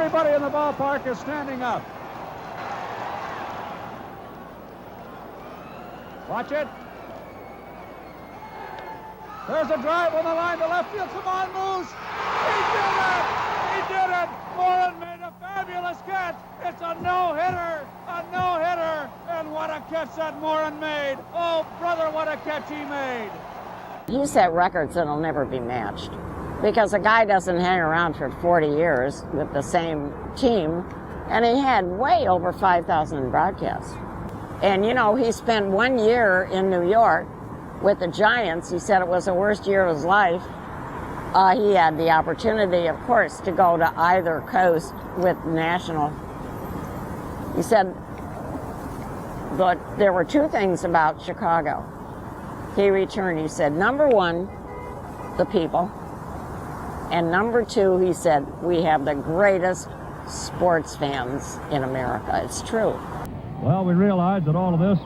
Everybody in the ballpark is standing up. Watch it. There's a drive on the line to left field. Come on, Moose. He did it. He did it. Moran made a fabulous catch. It's a no-hitter. A no-hitter. And what a catch that Moran made. Oh, brother, what a catch he made. He set records that'll never be matched because a guy doesn't hang around for 40 years with the same team, and he had way over 5,000 broadcasts. And, you know, he spent 1 year in New York with the Giants. He said it was the worst year of his life. He had the opportunity, of course, to go to either coast with National. He said, but there were two things about Chicago. He returned, he said, number one, the people. And number two, he said, we have the greatest sports fans in America. It's true. Well, we realize that all of this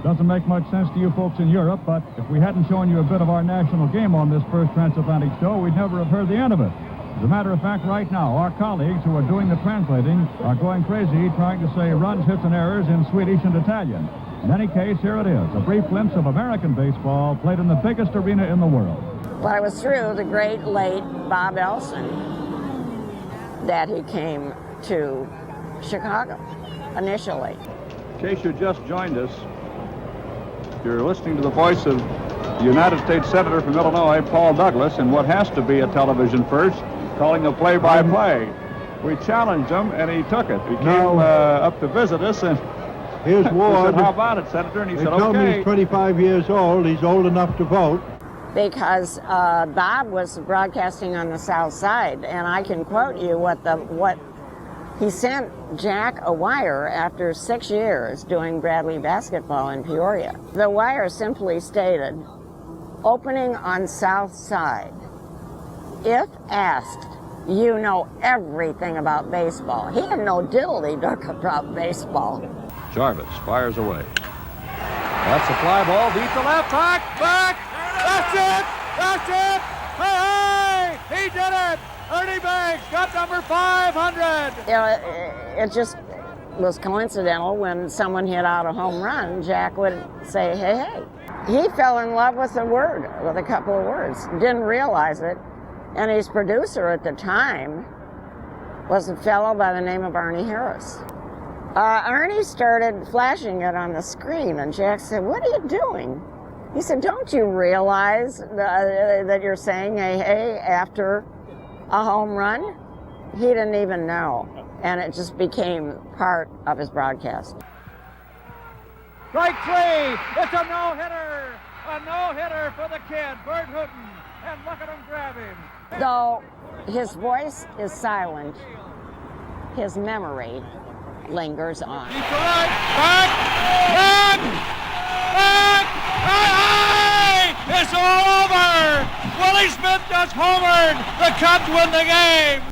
doesn't make much sense to you folks in Europe, but if we hadn't shown you a bit of our national game on this first transatlantic show, we'd never have heard the end of it. As a matter of fact, right now, our colleagues who are doing the translating are going crazy trying to say runs, hits, and errors in Swedish and Italian. In any case, here it is, a brief glimpse of American baseball played in the biggest arena in the world. Well, it was through the great late Bob Elson that he came to Chicago initially. In case you just joined us, you're listening to the voice of the United States Senator from Illinois, Paul Douglas, in what has to be a television first, calling a play-by-play. We challenged him, and he took it. He came up to visit us, and here's Ward. Said, how about it, Senator? And he said, told me he's 25 years old. He's old enough to vote. Because Bob was broadcasting on the South Side, and I can quote you what he sent Jack a wire after 6 years doing Bradley basketball in Peoria. The wire simply stated, opening on South Side. If asked, you know everything about baseball. He didn't know diddly-duck about baseball. Jarvis fires away. That's a fly ball deep to left. Back. That's it. That's it. Hey, hey, he did it. Ernie Banks got number 500. You know, it just was coincidental when someone hit out a home run, Jack would say, hey, hey. He fell in love with a couple of words. Didn't realize it. And his producer at the time was a fellow by the name of Arnie Harris. Arnie started flashing it on the screen, and Jack said, what are you doing? He said, don't you realize that you're saying hey, hey after a home run? He didn't even know, and it just became part of his broadcast. Strike three, it's a no-hitter for the kid, Bert Hooton, and look at him grab him. Though his voice is silent, his memory lingers on. Deep to right, back, it's all over. Willie Smith just homered. The Cubs win the game.